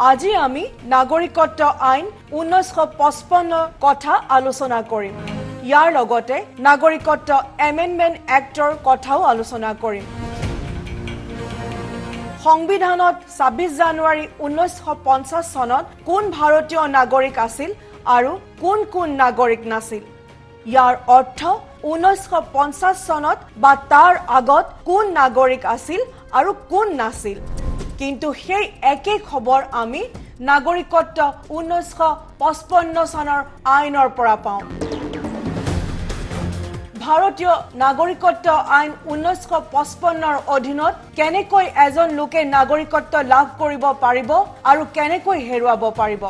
আজি আমি নাগৰিকত্ব আইন 1955 কথা আলোচনা কৰিম। ইয়াৰ লগতে নাগৰিকত্ব এমেন্ডমেন্ট এক্টৰ কথাও আলোচনা কৰিম। সংবিধানত 26 জানুৱাৰী 1950 চনত কোন ভাৰতীয় নাগৰিক আছিল আৰু কোন কোন নাগৰিক নাছিল। ইয়াৰ অৰ্থ 1950 চনত বা তাৰ আগত কোন নাগৰিক আছিল আৰু কোন নাছিল। কিন্তু সেই একে খবৰ আমি নাগৰিকত্ব 1955 চনৰ আইনৰ পৰা পাওঁ। ভাৰতীয় নাগৰিকত্ব আইন 1955ৰ অধীনত কেনেকৈ এজন লোকে নাগৰিকত্ব লাভ কৰিব পাৰিব আৰু কেনেকৈ হেৰুৱাব পাৰিব।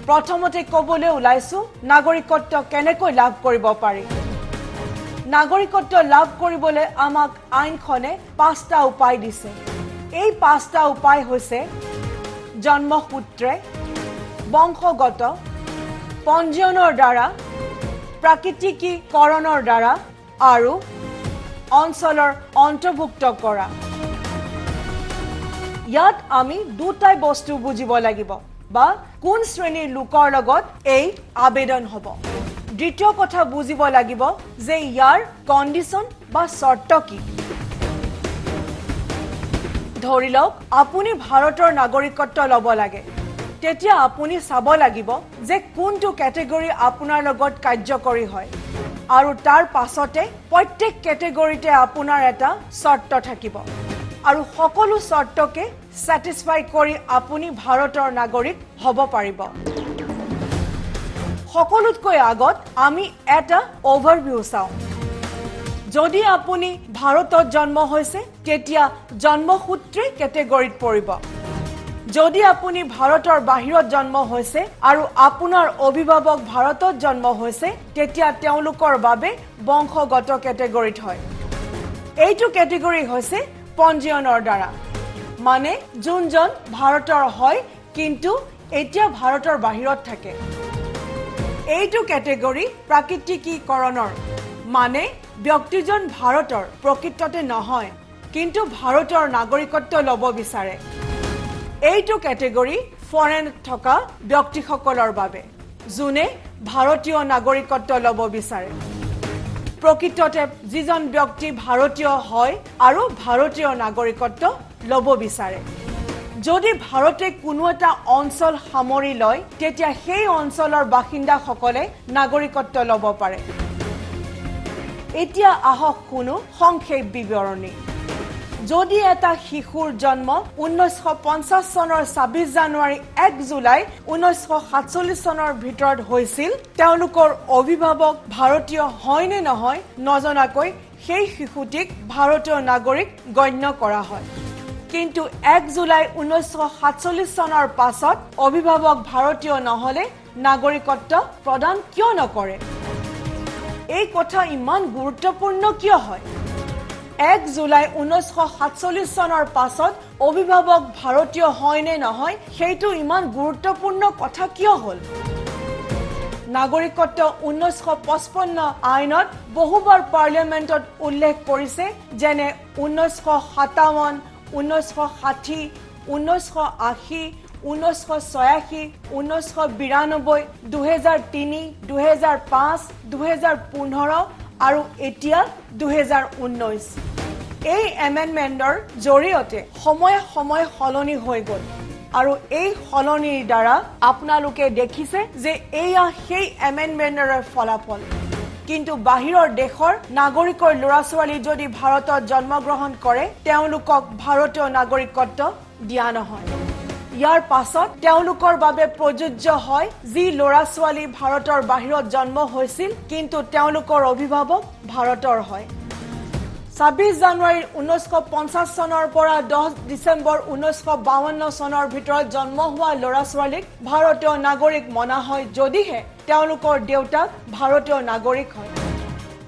প্ৰথমতে ক'বলৈ ওলাইছো নাগৰিকত্ব কেনেকৈ লাভ কৰিব পাৰি। নাগৰিকত্ব লাভ কৰিবলৈ আমাক আইনখনে 5টা উপায় দিছে। এই 5টা উপায় হৈছে জন্মসূত্ৰে, বংশগত, পঞ্জীয়নৰ দ্বাৰা, প্ৰাকৃতিকীকৰণৰ দ্বাৰা আৰু অঞ্চলৰ অন্তৰ্ভুক্ত কৰা। ইয়াত আমি দুটাই বস্তু বুজিব লাগিব বা কোন শ্ৰেণীৰ লোকৰ লগত এই আবেদন হ'ব। দ্বিতীয় কথা বুজিব লাগিব যে ইয়াৰ কণ্ডিশ্যন বা চৰ্ত কি। ধৰি লওক আপুনি ভাৰতৰ নাগৰিকত্ব ল'ব লাগে, তেতিয়া আপুনি চাব লাগিব যে কোনটো কেটেগৰী আপোনাৰ লগত কাৰ্যকৰী হয় আৰু তাৰ পাছতে প্ৰত্যেক কেটেগৰীতে আপোনাৰ এটা চৰ্ত থাকিব আৰু সকলো চৰ্তকে ছেটিছফাই কৰি আপুনি ভাৰতৰ নাগৰিক হ'ব পাৰিব। সকলোতকৈ আগত আমি এটা অভাৰভিউ চাওঁ। যদি আপুনি ভাৰতত জন্ম হৈছে তেতিয়া জন্মসূত্ৰে কেটেগৰীত পৰিব। যদি আপুনি ভাৰতৰ বাহিৰত জন্ম হৈছে আৰু আপোনাৰ অভিভাৱক ভাৰতত জন্ম হৈছে তেতিয়া তেওঁলোকৰ বাবে বংশগত কেটেগৰীত হয়। এইটো কেটেগৰী হৈছে পঞ্জীয়নৰ দ্বাৰা, মানে যোনজন ভাৰতৰ হয় কিন্তু এতিয়া ভাৰতৰ বাহিৰত থাকে। এইটো কেটেগৰী প্ৰাকৃতিকীকৰণৰ, মানে ব্যক্তিজন ভাৰতৰ প্ৰকৃততে নহয় কিন্তু ভাৰতৰ নাগৰিকত্ব ল'ব বিচাৰে। এইটো কেটেগৰী ফৰেন থকা ব্যক্তিসকলৰ বাবে, যোনে ভাৰতীয় নাগৰিকত্ব ল'ব বিচাৰে। প্ৰকৃততে যিজন ব্যক্তি ভাৰতীয় হয় আৰু ভাৰতীয় নাগৰিকত্ব ল'ব বিচাৰে। যদি ভাৰতে কোনো এটা অঞ্চল সামৰি লয় তেতিয়া সেই অঞ্চলৰ বাসিন্দাসকলে নাগৰিকত্ব ল'ব পাৰে। এতিয়া আহক কোনো সংক্ষেপ বিৱৰণী। যদি এটা শিশুৰ জন্ম 1950 চনৰ 26 জানুৱাৰী 1 জুলাই 1947 চনৰ ভিতৰত হৈছিল, তেওঁলোকৰ অভিভাৱক ভাৰতীয় হয় নে নহয় নজনাকৈ সেই শিশুটিক ভাৰতীয় নাগৰিক গণ্য কৰা হয়। কিন্তু 1 জুলাই 1947 চনৰ পাছত অভিভাৱক ভাৰতীয় নহলে নাগৰিকত্ব প্ৰদান কিয় নকৰে? এই কথা ইমান গুৰুত্বপূৰ্ণ কিয় হয়? 1 জুলাই 1947 চনৰ পাছত অভিভাৱক ভাৰতীয় হয় নে নহয় সেইটো ইমান গুৰুত্বপূৰ্ণ কথা কিয় হ'ল? নাগৰিকত্ব 1955 আইনত বহুবাৰ পাৰ্লিয়ামেণ্টত উল্লেখ কৰিছে, যেনে 1957, 1960, 1980, 1986, 1992, 2003, 2005, 2015 আৰু এতিয়া 2019। এই এমেণ্ডমেণ্টৰ জৰিয়তে সময়ে সময়ে সলনি হৈ গ'ল আৰু এই সলনিৰ দ্বাৰা আপোনালোকে দেখিছে যে এয়া সেই এমেণ্ডমেণ্টৰ ফলাফল। কিন্তু বাহিৰৰ দেশৰ নাগৰিকৰ ল'ৰা ছোৱালী যদি ভাৰতত জন্মগ্ৰহণ কৰে তেওঁলোকক ভাৰতীয় নাগৰিকত্ব দিয়া নহয়। ইয়াৰ পাছত তেওঁলোকৰ বাবে প্ৰযোজ্য হয় যি ল'ৰা ছোৱালী ভাৰতৰ বাহিৰত জন্ম হৈছিল কিন্তু তেওঁলোকৰ অভিভাৱক ভাৰতৰ হয়। 26 জানুৱাৰী 1950 চনৰ পৰা 10 ডিচেম্বৰ 1952 চনৰ ভিতৰত জন্ম হোৱা ল'ৰা ছোৱালীক ভাৰতীয় নাগৰিক মনা হয় যদিহে তেওঁলোকৰ দেউতাক ভাৰতীয় নাগৰিক হয়।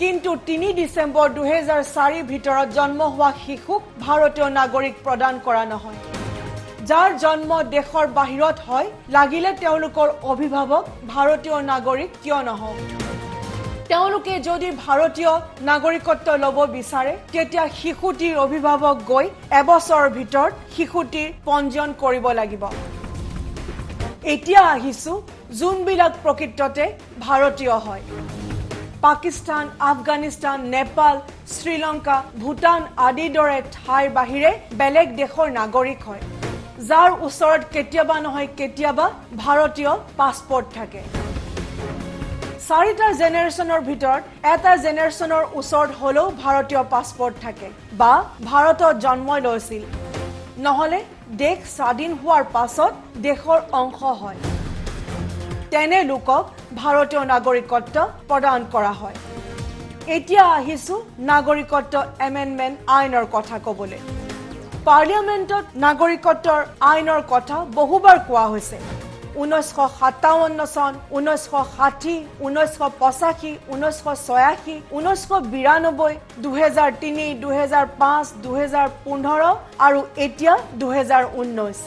কিন্তু 3 ডিচেম্বৰ 2004 ভিতৰত জন্ম হোৱা শিশুক ভাৰতীয় নাগৰিক প্ৰদান কৰা নহয়। যাৰ জন্ম দেশৰ বাহিৰত হয় লাগিলে তেওঁলোকৰ অভিভাৱক ভাৰতীয় নাগৰিক কিয় নহওক। তেওঁলোকে যদি ভাৰতীয় নাগৰিকত্ব ল'ব বিচাৰে তেতিয়া শিশুটিৰ অভিভাৱক গৈ এবছৰৰ ভিতৰত শিশুটিৰ পঞ্জীয়ন কৰিব লাগিব এতিয়া আহিছো যোনবিলাক প্ৰকৃততে ভাৰতীয় হয় পাকিস্তান আফগানিস্তান নেপাল শ্ৰীলংকা ভূটান আদিৰ দৰে ঠাইৰ বাহিৰে বেলেগ দেশৰ নাগৰিক হয় যাৰ ওচৰত কেতিয়াবা নহয় কেতিয়াবা ভাৰতীয় পাছপোৰ্ট থাকে চাৰিটা জেনেৰেশ্যনৰ ভিতৰত এটা জেনেৰেশ্যনৰ ওচৰত হলেও ভাৰতীয় পাছপোৰ্ট থাকে বা ভাৰতত জন্ম লৈছিল নহলে দেশ স্বাধীন হোৱাৰ পাছত দেশৰ অংশ হয় তেনে লোকক ভাৰতীয় নাগৰিকত্ব প্ৰদান কৰা হয় এতিয়া আহিছো নাগৰিকত্ব এমেণ্ডমেণ্ট আইনৰ কথা ক'বলৈ পাৰ্লিয়ামেণ্টত নাগৰিকত্বৰ আইনৰ কথা বহুবাৰ কোৱা হৈছে 1957 চন 1960 1985 1986 1992 2003 2005 2015 আৰু এতিয়া 2019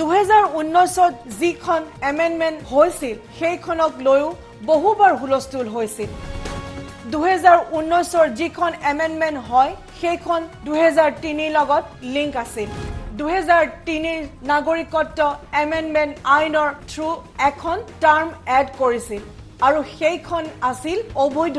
2019ত যিখন এমেণ্ডমেণ্ট হৈছিল সেইখনক লৈও বহুবাৰ হুলস্থুল হৈছিল 2019ৰ যিখন এমেণ্ডমেণ্ট হয় সেইখন 2003 লগত লিংক আছিল 2003 নাগৰিকত্ব এমেণ্ডমেণ্ট আইনৰ থ্ৰু এখন টাৰ্ম এড কৰিছিল আৰু সেইখন আছিল অবৈধ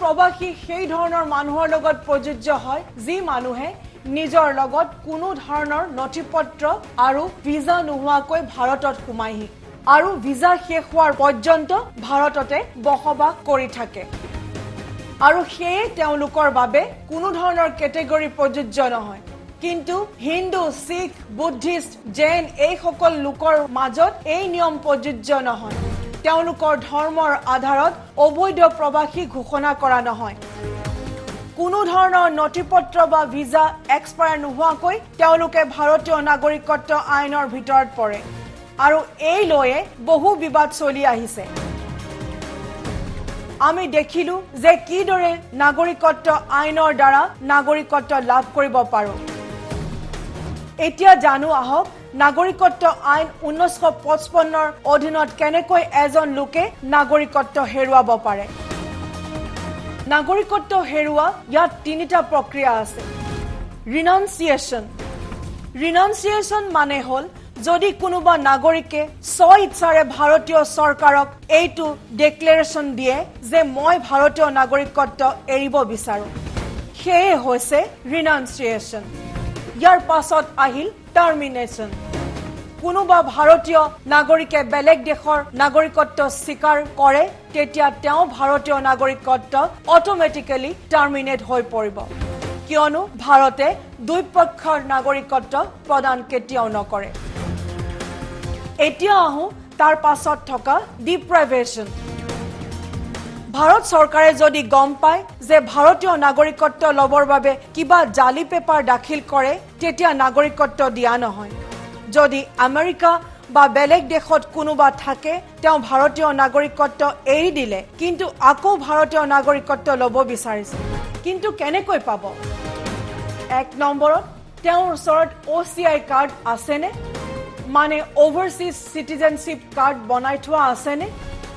প্ৰবাসী সেই ধৰণৰ মানুহৰ লগত প্ৰযোজ্য হয় যি মানুহে নিজৰ লগত কোনো ধৰণৰ নথিপত্ৰ আৰু ভিসা নোহোৱাকৈ ভাৰতত সোমাইহি আৰু ভিসা শেষ হোৱাৰ পৰ্যন্ত ভাৰততে বসবাস কৰি থাকে আৰু সেই তেওঁলোকৰ বাবে কোনো ধৰণৰ কেটেগৰী প্ৰযোজ্য নহয় কিন্তু হিন্দু শিখ বুদ্ধিষ্ট জৈন এই সকল লোকৰ মাজত এই নিয়ম প্ৰযোজ্য নহয় তেওঁলোকৰ ধৰ্মৰ আধাৰত অবৈধ প্ৰবাসী ঘোষণা কৰা নহয় কোনো ধৰণৰ নথিপত্ৰ বা ভিসা এক্সপায়াৰ নোহোৱাকৈ তেওঁলোকে ভাৰতীয় নাগৰিকত্ব আইনৰ ভিতৰত পৰে আৰু এই লৈয়ে বহু বিবাদ চলি আহিছে আমি দেখিলো যে কিদৰে নাগৰিকত্ব আইনৰ দ্বাৰা নাগৰিকত্ব লাভ কৰিব পাৰো এতিয়া জানো আহক নাগৰিকত্ব আইন 1955ৰ অধীনত কেনেকৈ এজন লোকে নাগৰিকত্ব হেৰুৱাব পাৰে নাগৰিকত্ব হেৰুৱা ইয়াত তিনিটা প্ৰক্ৰিয়া আছে ৰিনাউন্সিয়েশ্যন মানে হ'ল যদি কোনোবা নাগৰিকে স্বইচ্ছাৰে ভাৰতীয় চৰকাৰক এইটো ডিক্লেৰেশ্যন দিয়ে যে মই ভাৰতীয় নাগৰিকত্ব এৰিব বিচাৰো সেয়ে হৈছে ৰিনাউন্সিয়েশ্যন ইয়াৰ পাছত আহিল টাৰ্মিনেশ্যন কোনোবা ভাৰতীয় নাগৰিকে বেলেগ দেশৰ নাগৰিকত্ব স্বীকাৰ কৰে তেতিয়া তেওঁ ভাৰতীয় নাগৰিকত্ব অটোমেটিক্যালি টাৰ্মিনেট হৈ পৰিব কিয়নো ভাৰতে দুই পক্ষৰ নাগৰিকত্ব প্ৰদান কেতিয়াও নকৰে এতিয়া আহো তাৰ পাছত থকা ডিপ্ৰাইভেশ্যন ভাৰত চৰকাৰে যদি গম পায় যে ভাৰতীয় নাগৰিকত্ব ল'বৰ বাবে কিবা জালি পেপাৰ দাখিল কৰে তেতিয়া নাগৰিকত্ব দিয়া নহয় যদি আমেৰিকা বা বেলেগ দেশত কোনোবা থাকে তেওঁ ভাৰতীয় নাগৰিকত্ব এৰি দিলে কিন্তু আকৌ ভাৰতীয় নাগৰিকত্ব ল'ব বিচাৰিছে কিন্তু কেনেকৈ পাব এক নম্বৰত তেওঁৰ ওচৰত OCI কাৰ্ড আছেনে মানে ওভাৰসিজ সিটিজেনশিপ কাৰ্ড বনাই থোৱা আছেনে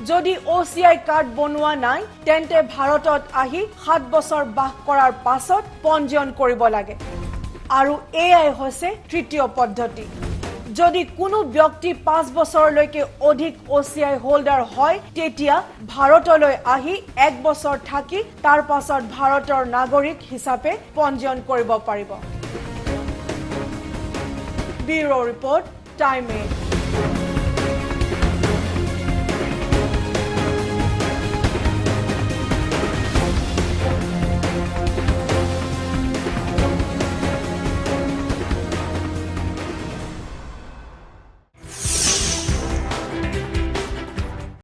যদি OCI কাৰ্ড বনোৱা নাই তেন্তে ভাৰতত আহি 7 বছৰ বাস কৰাৰ পাছত পঞ্জীয়ন কৰিব লাগে আৰু এয়াই হৈছে তৃতীয় পদ্ধতি যদি কোনো ব্যক্তি 5 বছৰলৈকে অধিক OCI হোল্ডাৰ হয় তেতিয়া ভাৰতলৈ আহি 1 বছৰ থাকি তাৰ পাছত ভাৰতৰ নাগৰিক হিচাপে পঞ্জীয়ন কৰিব পাৰিব ব্যুৰো ৰিপৰ্ট টাইম 8